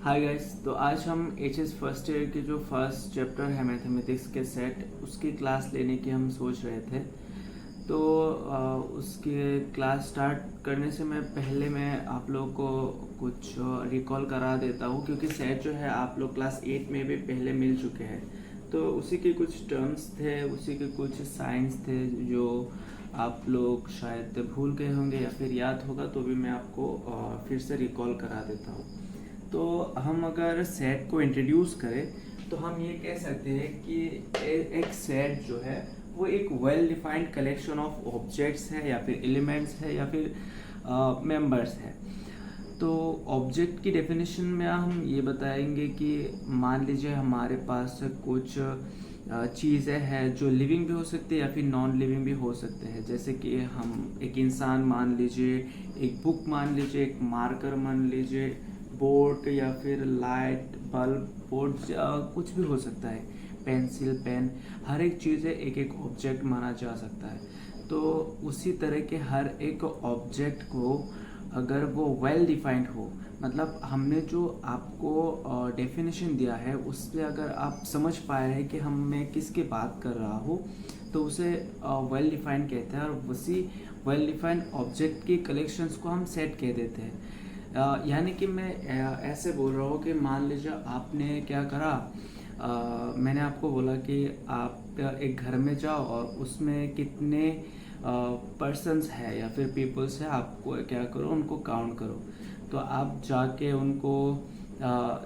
Hi guys. तो आज हम एचएस फर्स्ट ईयर के जो फर्स्ट चैप्टर है मैथमेटिक्स के सेट उसकी क्लास लेने की हम सोच रहे थे। तो उसके क्लास स्टार्ट करने से पहले मैं आप लोगों को कुछ रिकॉल करा देता हूँ, क्योंकि सेट जो है आप लोग क्लास 8 में भी पहले मिल चुके हैं। तो उसी के कुछ टर्म्स थे, उसी के कुछ साइंस थे जो आप लोग शायद भूल गए होंगे या फिर याद होगा, तो भी मैं आपको फिर से रिकॉल करा देता हूँ। तो हम अगर सेट को इंट्रोड्यूस करें तो हम ये कह सकते हैं कि एक सेट जो है वो एक well defined collection of objects है या फिर एलिमेंट्स है या फिर मेंबर्स है। तो ऑब्जेक्ट की डेफिनेशन में हम ये बताएंगे कि मान लीजिए हमारे पास कुछ चीज़ें हैं जो लिविंग भी हो सकती है या फिर नॉन लिविंग भी हो सकते हैं। जैसे कि हम एक इंसान मान लीजिए, एक बुक मान लीजिए, एक मार्कर मान लीजिए, बोर्ड या फिर लाइट बल्ब बोर्ड कुछ भी हो सकता है, पेंसिल पेन, हर एक चीज़ एक एक ऑब्जेक्ट माना जा सकता है। तो उसी तरह के हर एक ऑब्जेक्ट को अगर वो वेल डिफाइंड हो, मतलब हमने जो आपको डेफिनेशन दिया है उससे अगर आप समझ पाए हैं कि मैं किसकी बात कर रहा हूँ, तो उसे वेल डिफाइंड कहते हैं। और उसी वेल डिफाइंड ऑब्जेक्ट की कलेक्शंस को हम सेट कह देते हैं। यानी कि मैं ऐसे बोल रहा हूँ कि मान लीजिए आपने क्या करा, मैंने आपको बोला कि आप एक घर में जाओ और उसमें कितने पर्सन्स है या फिर पीपल्स है, आपको क्या करो, उनको काउंट करो। तो आप जाके उनको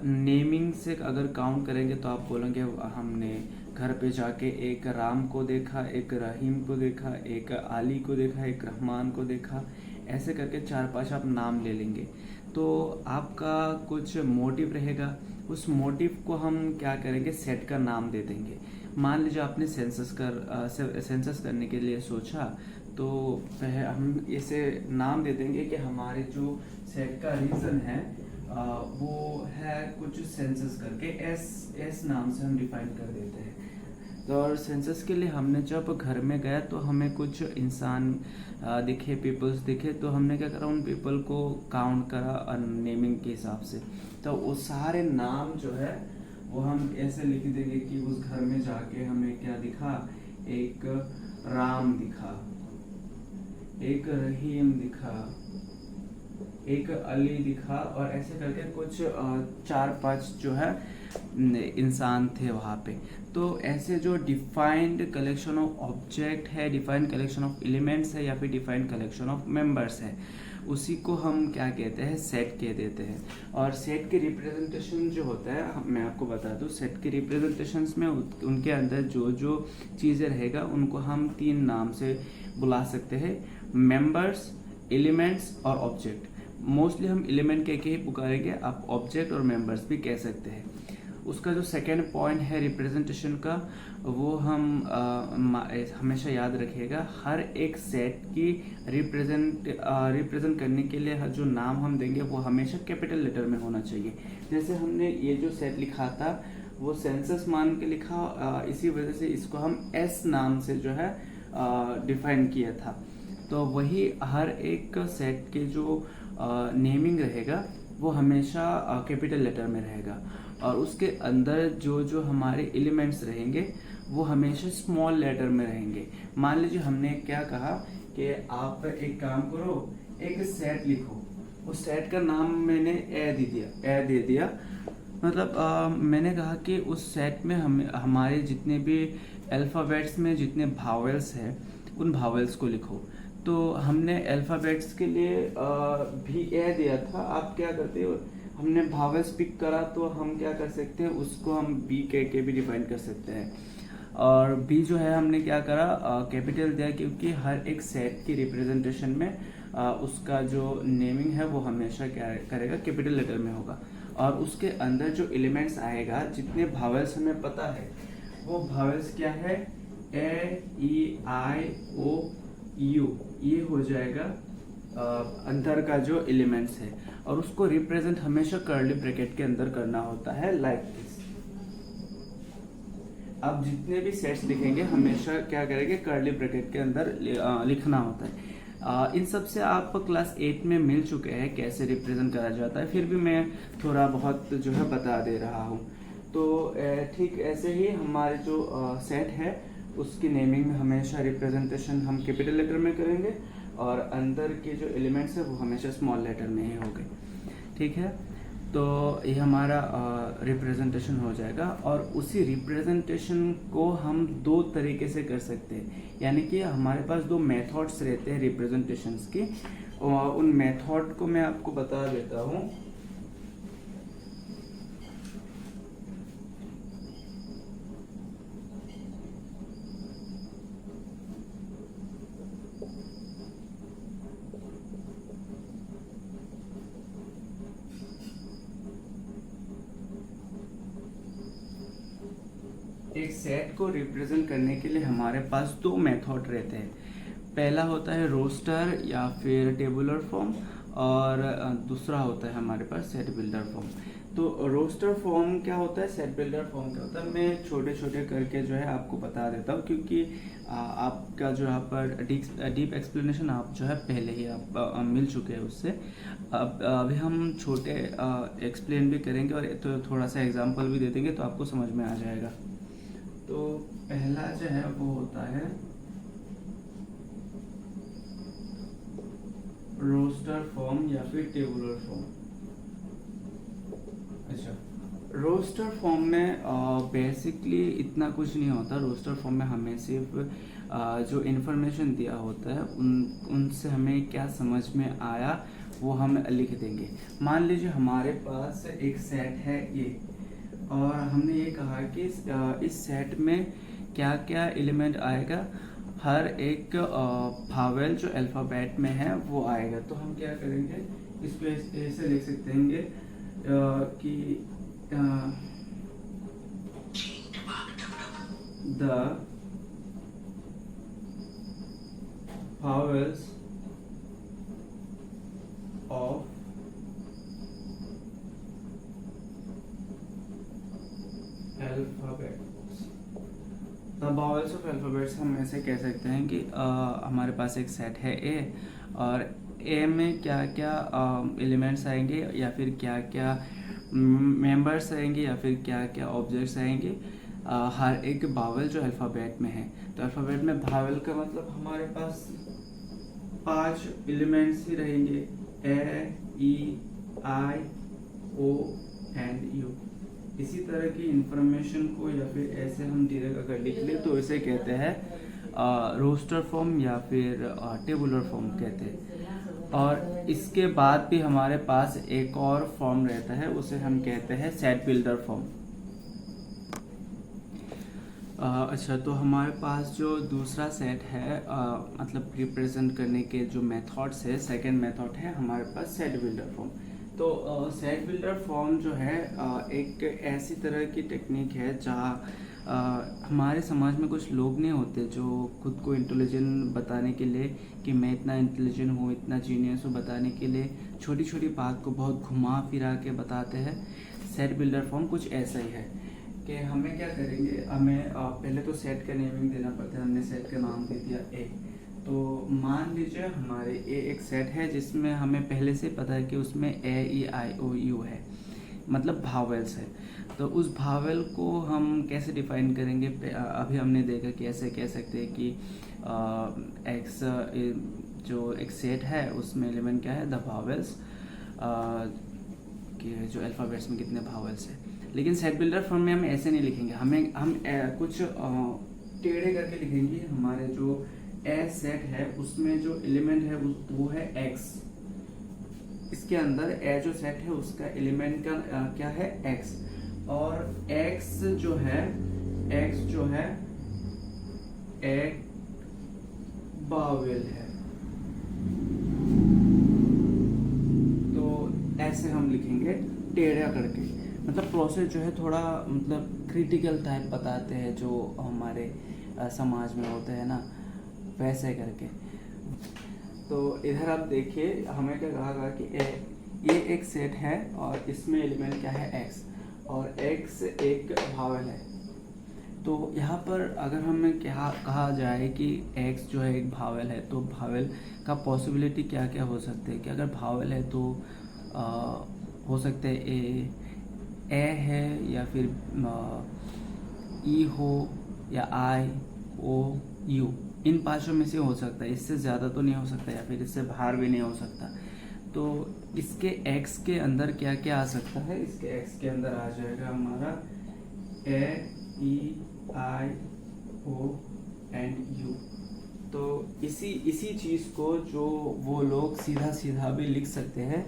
नेमिंग से अगर काउंट करेंगे तो आप बोलेंगे हमने घर पे जाके एक राम को देखा, एक रहीम को देखा, एक अली को देखा, एक रहमान को देखा। ऐसे करके 4-5 आप नाम ले लेंगे। तो आपका कुछ मोटिव रहेगा, उस मोटिव को हम क्या करेंगे, सेट का नाम दे देंगे। मान लीजिए आपने सेंसस करने के लिए सोचा, तो हम इसे नाम दे देंगे कि हमारे जो सेट का रीजन है वो है कुछ सेंसस करके, एस नाम से हम डिफाइन कर देते हैं। तो और सेंसस के लिए हमने जब घर में गया तो हमें कुछ इंसान दिखे, पीपल्स दिखे, तो हमने क्या करा, उन पीपल को काउंट करा नेमिंग के हिसाब से। तो वो सारे नाम जो है वो हम ऐसे लिख देंगे कि उस घर में जाके हमें क्या दिखा, एक राम दिखा, एक रहीम दिखा, एक अली दिखा, और ऐसे करके कुछ 4-5 जो है इंसान थे वहाँ पे। तो ऐसे जो डिफाइंड कलेक्शन ऑफ ऑब्जेक्ट है, डिफाइंड कलेक्शन ऑफ एलिमेंट्स है या फिर डिफाइंड कलेक्शन ऑफ मेंबर्स है, उसी को हम क्या कहते हैं, सेट कह देते हैं। और सेट के रिप्रेजेंटेशन जो होता है, मैं आपको बता दूं, सेट के रिप्रेजेंटेशंस में उनके अंदर जो जो चीज़ें रहेगा उनको हम 3 नाम से बुला सकते हैं, मेंबर्स, एलिमेंट्स और ऑब्जेक्ट। मोस्टली हम एलिमेंट कह के ही पुकारेंगे, आप ऑब्जेक्ट और मेंबर्स भी कह सकते हैं। उसका जो सेकेंड पॉइंट है रिप्रेजेंटेशन का, वो हम हमेशा याद रखिएगा, हर एक सेट की रिप्रेजेंट करने के लिए जो नाम हम देंगे वो हमेशा कैपिटल लेटर में होना चाहिए। जैसे हमने ये जो सेट लिखा था वो सेंसस मान के लिखा, इसी वजह से इसको हम एस नाम से जो है डिफाइन किया था। तो वही हर एक सेट के जो नेमिंग रहेगा वो हमेशा कैपिटल लेटर में रहेगा, और उसके अंदर जो जो हमारे एलिमेंट्स रहेंगे वो हमेशा स्मॉल लेटर में रहेंगे। मान लीजिए हमने क्या कहा कि आप एक काम करो, एक सेट लिखो, उस सेट का नाम मैंने ए दे दिया। मतलब मैंने कहा कि उस सेट में हमारे जितने भी अल्फ़ाबेट्स में जितने भावेल्स हैं उन भावेल्स को लिखो। तो हमने अल्फ़ाबेट्स के लिए भी ए दिया था। आप क्या करते हो, हमने भावेल्स पिक करा तो हम क्या कर सकते हैं, उसको हम बी कह के भी डिफाइन कर सकते हैं। और बी जो है हमने क्या करा, कैपिटल दिया, क्योंकि हर एक सेट की रिप्रेजेंटेशन में उसका जो नेमिंग है वो हमेशा क्या करेगा, कैपिटल लेटर में होगा। और उसके अंदर जो एलिमेंट्स आएगा, जितने भावेल्स हमें पता है वो भावेल्स क्या है, ए ई आई ओ यू, ये हो जाएगा अंदर का जो एलिमेंट्स है। और उसको रिप्रेजेंट हमेशा कर्ली ब्रैकेट के अंदर करना होता है, लाइक दिस। अब जितने भी सेट्स लिखेंगे हमेशा क्या करेंगे, कर्ली ब्रैकेट के अंदर लिखना होता है। इन सब से आप क्लास 8 में मिल चुके हैं कैसे रिप्रेजेंट करा जाता है, फिर भी मैं थोड़ा बहुत जो है बता दे रहा हूँ। तो ठीक ऐसे ही हमारे जो सेट है उसकी नेमिंग में हमेशा रिप्रेजेंटेशन हम कैपिटल लेटर में करेंगे और अंदर के जो एलिमेंट्स है वो हमेशा स्मॉल लेटर में ही होंगे। ठीक है, तो ये हमारा रिप्रेजेंटेशन हो जाएगा। और उसी रिप्रेजेंटेशन को हम दो तरीके से कर सकते हैं, यानी कि हमारे पास दो मेथड्स रहते हैं रिप्रेजेंटेशंस की, और उन मेथड को मैं आपको बता देता हूँ। एक सेट को रिप्रेजेंट करने के लिए हमारे पास दो मेथड रहते हैं। पहला होता है रोस्टर या फिर टेबुलर फॉर्म, और दूसरा होता है हमारे पास सेट बिल्डर फॉर्म। तो रोस्टर फॉर्म क्या होता है, सेट बिल्डर फॉर्म क्या होता है, मैं छोटे छोटे करके जो है आपको बता देता हूँ, क्योंकि आपका जो यहाँ पर डीप एक्सप्लेनेशन आप जो है पहले ही आप मिल चुके हैं उससे। अब अभी हम छोटे एक्सप्लेन भी करेंगे और तो थोड़ा सा एग्जांपल भी दे देंगे तो आपको समझ में आ जाएगा। तो पहला जो है वो होता है रोस्टर फॉर्म या फिर टेबुलर फॉर्म। अच्छा, रोस्टर फॉर्म में बेसिकली इतना कुछ नहीं होता। रोस्टर फॉर्म में हमें सिर्फ जो इन्फॉर्मेशन दिया होता है उनसे हमें क्या समझ में आया वो हम लिख देंगे। मान लीजिए हमारे पास एक सेट है ये, और हमने ये कहा कि इस सेट में क्या क्या एलिमेंट आएगा, हर एक भावेल जो अल्फ़ाबेट में है वो आएगा। तो हम क्या करेंगे, इस पे ऐसे लिख सकते हैं कि the vowels of alphabets। The vowels of alphabets हम ऐसे कह सकते हैं कि हमारे पास एक सेट है ए, और ए में क्या क्या एलिमेंट्स आएंगे या फिर क्या क्या मेंबर्स आएंगे या फिर क्या क्या ऑब्जेक्ट्स आएंगे, हर एक भावेल जो अल्फ़ाबेट में है। तो अल्फ़ाबेट में भावेल का मतलब हमारे पास 5 एलिमेंट्स ही रहेंगे, ए, ई, आई, ओ एंड यू। इसी तरह की इंफॉर्मेशन को या फिर ऐसे हम डायरेक्ट अगर लिख ले तो इसे कहते हैं रोस्टर फॉर्म या फिर टेबुलर फॉर्म कहते हैं। और इसके बाद भी हमारे पास एक और फॉर्म रहता है, उसे हम कहते हैं सेट बिल्डर फॉर्म। अच्छा, तो हमारे पास जो दूसरा सेट है मतलब रिप्रेजेंट करने के जो मेथड्स है, सेकंड मेथड है हमारे पास सेट बिल्डर फॉर्म। तो सेट बिल्डर फॉर्म जो है एक ऐसी तरह की टेक्निक है जहाँ हमारे समाज में कुछ लोग नहीं होते जो खुद को इंटेलिजेंट बताने के लिए कि मैं इतना इंटेलिजेंट हूँ, इतना जीनियस हूँ, बताने के लिए छोटी छोटी बात को बहुत घुमा फिरा के बताते हैं। सेट बिल्डर फॉर्म कुछ ऐसा ही है कि हमें क्या करेंगे, हमें पहले तो सेट का नेमिंग देना पड़ता है। हमने सेट का नाम दे दिया ए। तो मान लीजिए हमारे ए एक सेट है जिसमें हमें पहले से पता है कि उसमें ए, ई, आई, ओ, यू है, मतलब भावेल्स है। तो उस भावेल को हम कैसे डिफाइन करेंगे, अभी हमने देखा कि ऐसे कह सकते हैं कि एक्स जो एक सेट है उसमें एलिमेंट क्या है, द भावेल्स, कि जो अल्फ़ाबेट्स में कितने भावेल्स है। लेकिन सेट बिल्डर फॉर्म में हम ऐसे नहीं लिखेंगे, हम कुछ टेढ़े करके लिखेंगे। हमारे जो ए सेट है उसमें जो एलिमेंट है वो है एक्स। इसके अंदर ए जो सेट है उसका एलिमेंट का क्या है, एक्स। और एक्स जो है एक बावेल है। तो ऐसे हम लिखेंगे टेढ़ा करके, मतलब प्रोसेस जो है थोड़ा मतलब क्रिटिकल टाइप बताते हैं जो हमारे समाज में होते हैं ना, वैसे करके। तो इधर आप देखिए हमें क्या कहा गया कि ये एक सेट है और इसमें एलिमेंट क्या है, एक्स, और एक्स एक भावेल है। तो यहाँ पर अगर हमें क्या कहा जाए कि x जो है एक भावेल है, तो भावेल का पॉसिबिलिटी क्या क्या हो सकते हैं कि अगर भावेल है तो आ, हो सकते हैं ए है या फिर ई हो या आई ओ यू, इन पांचों में से हो सकता है, इससे ज़्यादा तो नहीं हो सकता या फिर इससे बाहर भी नहीं हो सकता। तो इसके x के अंदर क्या क्या आ सकता है, इसके x के अंदर आ जाएगा हमारा ए ई आई ओ एंड यू। तो इसी चीज़ को जो वो लोग सीधा सीधा भी लिख सकते हैं,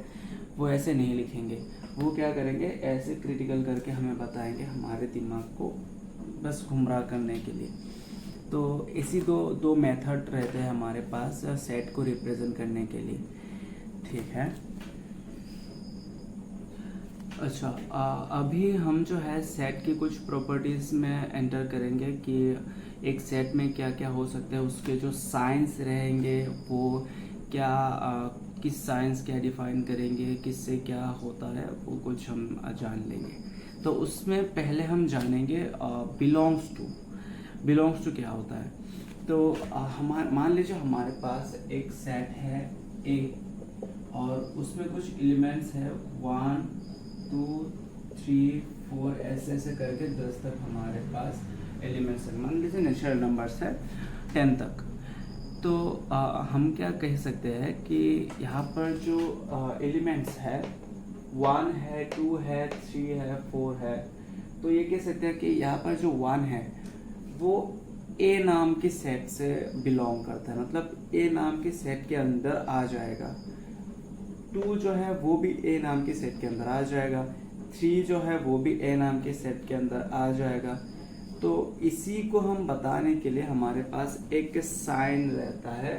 वो ऐसे नहीं लिखेंगे, वो क्या करेंगे, ऐसे क्रिटिकल करके हमें बताएंगे हमारे दिमाग को बस गुमराह करने के लिए। तो इसी दो मेथड रहते हैं हमारे पास सेट को रिप्रेजेंट करने के लिए, ठीक है। अच्छा, अभी हम जो है सेट की कुछ प्रॉपर्टीज़ में एंटर करेंगे कि एक सेट में क्या क्या हो सकता है, उसके जो साइंस रहेंगे वो क्या किस साइंस क्या डिफाइन करेंगे, किससे क्या होता है, वो कुछ हम जान लेंगे। तो उसमें पहले हम जानेंगे बिलोंग्स टू क्या होता है। तो मान लीजिए हमारे पास एक सेट है ए और उसमें कुछ एलिमेंट्स है 1 2 3 4 ऐसे करके 10 तक हमारे पास एलिमेंट्स है। मान लीजिए नेचुरल नंबर्स है 10 तक। तो हम क्या कह सकते हैं कि यहाँ पर जो एलिमेंट्स है 1 है 2 है 3 है 4 है, तो ये कह सकते हैं कि यहाँ पर जो 1 है वो ए नाम के सेट से बिलोंग करता है, मतलब ए नाम के सेट के अंदर आ जाएगा। 2 जो है वो भी ए नाम के सेट के अंदर आ जाएगा। 3 जो है वो भी ए नाम के सेट के अंदर आ जाएगा। तो इसी को हम बताने के लिए हमारे पास एक साइन रहता है।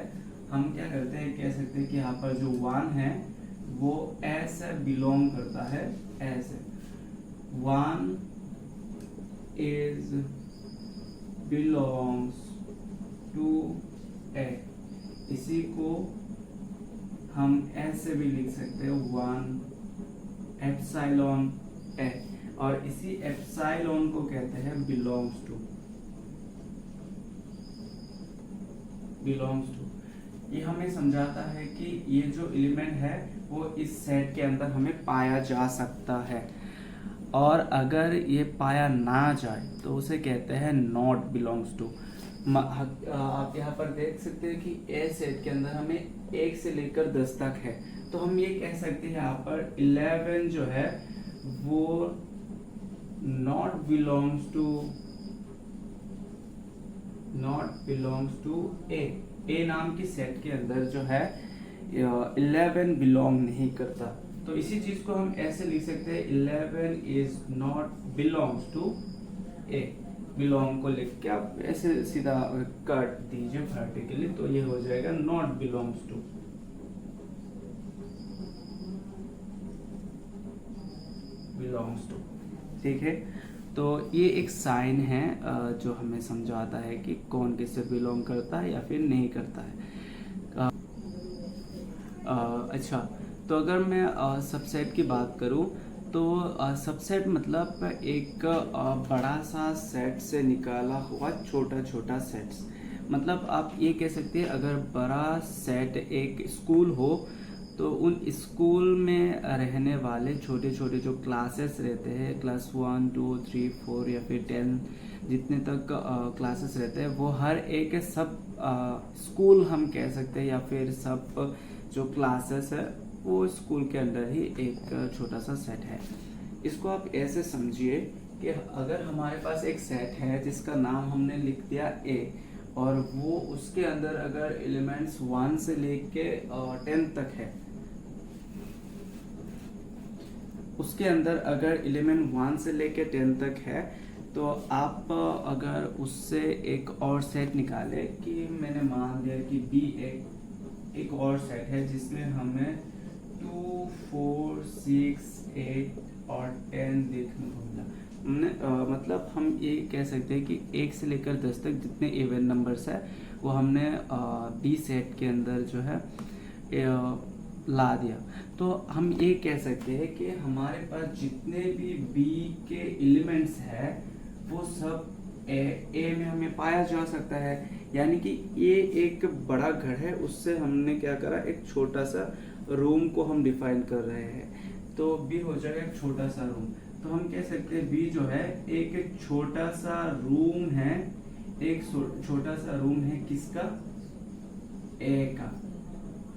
हम क्या करते हैं, कह सकते हैं कि यहाँ पर जो 1 है वो ए से बिलोंग करता है, ऐसे 1 इज बिलोंग्स टू ए। इसी को हम ऐसे भी लिख सकते हैं 1 एप्सिलॉन ए, और इसी एप्सिलॉन को कहते हैं बिलोंग्स टू। ये हमें समझाता है कि ये जो एलिमेंट है वो इस सेट के अंदर हमें पाया जा सकता है, और अगर ये पाया ना जाए तो उसे कहते हैं नॉट बिलोंग्स टू। आप यहाँ पर देख सकते हैं कि ए सेट के अंदर हमें 1 से लेकर 10 तक है, तो हम ये कह सकते हैं यहाँ पर 11 जो है वो नॉट बिलोंग्स टू ए नाम की सेट के अंदर जो है 11 बिलोंग नहीं करता। तो इसी चीज को हम ऐसे लिख सकते हैं 11 is not belongs to A. Belong को लिख के आप ऐसे सीधा काट दीजिए वर्टिकली, तो ये हो जाएगा नॉट बिलोंग्स टू, ठीक है। तो ये एक साइन है जो हमें समझाता है कि कौन किससे बिलोंग करता है या फिर नहीं करता है। अच्छा, तो अगर मैं सबसेट की बात करूं तो सबसेट मतलब एक बड़ा सा सेट से निकाला हुआ छोटा छोटा सेट्स। मतलब आप ये कह सकते हैं अगर बड़ा सेट एक स्कूल हो तो उन स्कूल में रहने वाले छोटे छोटे जो क्लासेस रहते हैं, क्लास 1 2 3 4 या फिर 10 जितने तक क्लासेस रहते हैं, वो हर एक सब स्कूल हम कह सकते हैं, या फिर सब जो क्लासेस है वो स्कूल के अंदर ही एक छोटा सा सेट है। इसको आप ऐसे समझिए कि अगर हमारे पास एक सेट है जिसका नाम हमने लिख दिया ए, और वो उसके अंदर अगर एलिमेंट्स 1 से लेके 10 तक है, उसके अंदर अगर एलिमेंट 1 से लेके 10 तक है, तो आप अगर उससे एक और सेट निकाले कि मैंने मान लिया कि बी एक और सेट है जिसमें हमें 2 4 6 8 और 10 देखने को मिला। हमने मतलब हम ये कह सकते हैं कि 1 से लेकर 10 तक जितने इवन नंबर्स है वो हमने बी सेट के अंदर जो है ला दिया। तो हम ये कह सकते हैं कि हमारे पास जितने भी बी के एलिमेंट्स है वो सब ए में हमें पाया जा सकता है, यानी कि ये एक बड़ा घर है, उससे हमने क्या करा, एक छोटा सा रूम को हम डिफाइन कर रहे हैं। तो बी हो जाएगा एक छोटा सा रूम। तो हम कह सकते हैं बी जो है एक छोटा सा रूम है, एक छोटा सा रूम है किसका, ए का।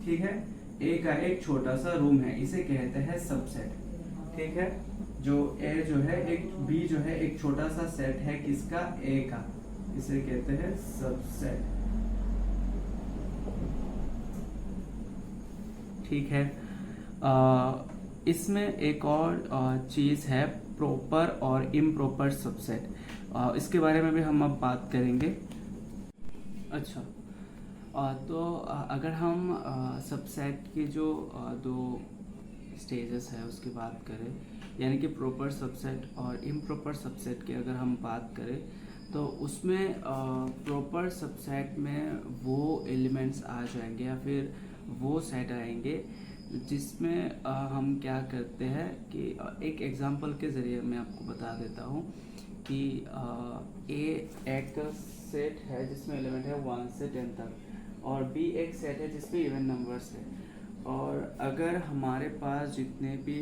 ठीक है, ए का एक छोटा सा रूम है, इसे कहते हैं सबसेट। ठीक है, जो ए जो है एक, बी जो है एक छोटा सा सेट है किसका, ए का, इसे कहते हैं सबसेट। ठीक है, इसमें एक और चीज है प्रॉपर और इम्प्रॉपर सबसेट, इसके बारे में भी हम अब बात करेंगे। अच्छा, तो अगर हम सबसेट के जो दो स्टेजेस है उसकी बात करें, यानी कि प्रॉपर सबसेट और इम्प्रॉपर सबसेट की अगर हम बात करें, तो उसमें प्रॉपर सबसेट में वो एलिमेंट्स आ जाएंगे या फिर वो सेट आएंगे जिसमें हम क्या करते हैं कि एक एग्जांपल के ज़रिए मैं आपको बता देता हूँ कि ए एक सेट है जिसमें एलिमेंट है 1 से 10 तक, और बी एक सेट है जिसमें इवन नंबर्स है। और अगर हमारे पास जितने भी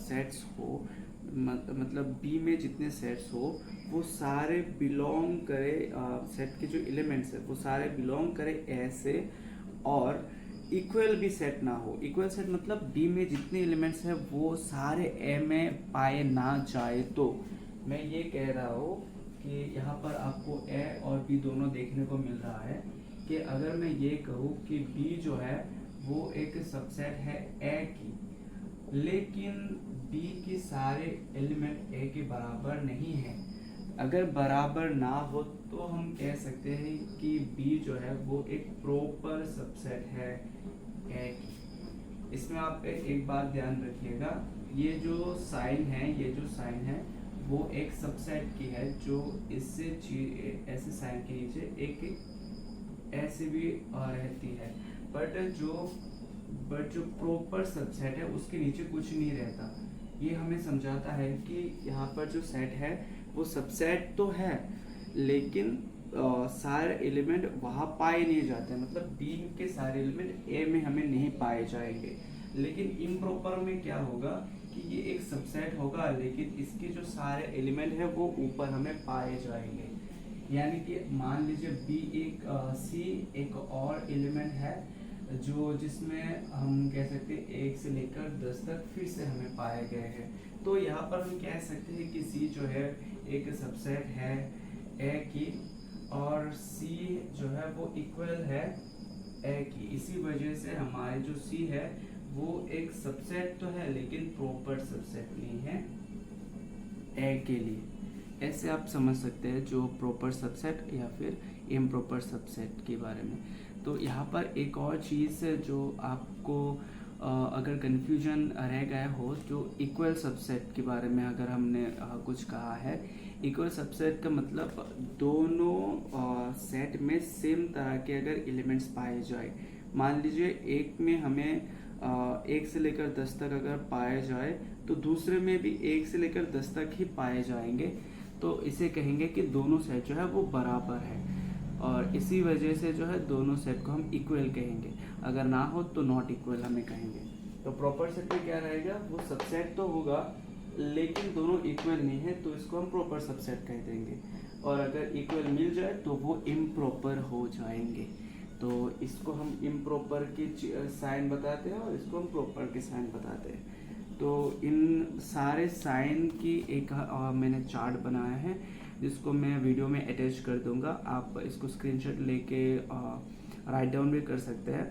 सेट्स हो, मतलब बी में जितने सेट्स हो वो सारे बिलोंग करे, सेट के जो एलिमेंट्स है वो सारे बिलोंग करे ए से, और इक्वल भी सेट ना हो। इक्वल सेट मतलब बी में जितने एलिमेंट्स है वो सारे ए में पाए ना जाए। तो मैं ये कह रहा हूँ कि यहाँ पर आपको ए और बी दोनों देखने को मिल रहा है कि अगर मैं ये कहूँ कि बी जो है वो एक सबसेट है ए की, लेकिन बी के सारे एलिमेंट ए के बराबर नहीं है। अगर बराबर ना हो तो हम कह सकते हैं कि बी जो है वो एक प्रॉपर सबसेट है ए की। इसमें आप एक बात ध्यान रखिएगा, ये जो साइन है वो एक सबसेट की है, जो इससे ऐसे साइन के नीचे एक ऐसे भी रहती है, बट जो प्रॉपर सबसेट है उसके नीचे कुछ नहीं रहता। ये हमें समझाता है कि यहाँ पर जो सेट है वो सबसेट तो है, लेकिन सारे एलिमेंट वहाँ पाए नहीं जाते, मतलब बी के सारे एलिमेंट ए में हमें नहीं पाए जाएंगे। लेकिन इम्प्रॉपर में क्या होगा कि ये एक सबसेट होगा, लेकिन इसके जो सारे एलिमेंट है वो ऊपर हमें पाए जाएंगे। यानी कि मान लीजिए बी एक सी एक और एलिमेंट है जो जिसमें हम कह सकते हैं 1 से लेकर 10 तक फिर से हमें पाए गए हैं। तो यहाँ पर हम कह सकते हैं कि सी जो है एक सबसेट है ए की, और सी जो है वो इक्वल है ए की। इसी वजह से हमारे जो सी है वो एक सबसेट तो है लेकिन प्रॉपर सबसेट नहीं है ए के लिए। ऐसे आप समझ सकते हैं जो प्रॉपर सबसेट या फिर इम्प्रॉपर सबसेट के बारे में। तो यहाँ पर एक और चीज़ जो आपको अगर कन्फ्यूजन रह गया हो, जो इक्वल सबसेट के बारे में अगर हमने कुछ कहा है, इक्वल सबसेट का मतलब दोनों सेट में सेम तरह के अगर एलिमेंट्स पाए जाए। मान लीजिए एक में हमें 1 से लेकर 10 तक अगर पाए जाए तो दूसरे में भी 1 से लेकर 10 तक ही पाए जाएंगे, तो इसे कहेंगे कि दोनों सेट जो है वो बराबर है, और इसी वजह से जो है दोनों सेट को हम इक्वल कहेंगे। अगर ना हो तो नॉट इक्वल हमें कहेंगे। तो प्रॉपर सेट में क्या रहेगा, वो सबसेट तो होगा लेकिन दोनों इक्वल नहीं है, तो इसको हम प्रॉपर सबसेट कह देंगे। और अगर इक्वल मिल जाए तो वो इम्प्रॉपर हो जाएंगे। तो इसको हम इम्प्रॉपर की साइन बताते हैं और इसको हम प्रॉपर के साइन बताते हैं। तो इन सारे साइन की एक मैंने चार्ट बनाया है जिसको मैं वीडियो में अटैच कर दूंगा। आप इसको स्क्रीनशॉट लेके राइट डाउन भी कर सकते हैं,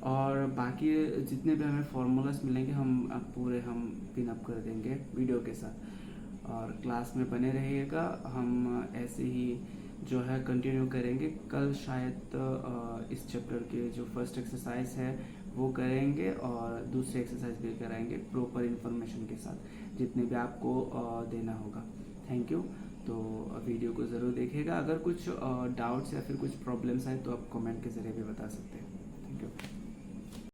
और बाकी जितने भी हमें फॉर्मूलाज मिलेंगे हम पिन अप कर देंगे वीडियो के साथ। और क्लास में बने रहिएगा, हम ऐसे ही जो है कंटिन्यू करेंगे। कल शायद इस चैप्टर के जो फर्स्ट एक्सरसाइज है वो करेंगे और दूसरे एक्सरसाइज भी कराएंगे प्रॉपर इन्फॉर्मेशन के साथ, जितने भी आपको देना होगा। Thank you. तो वीडियो को ज़रूर देखिएगा। अगर कुछ डाउट्स या फिर कुछ प्रॉब्लम्स आए तो आप कमेंट के ज़रिए भी बता सकते हैं। Thank you.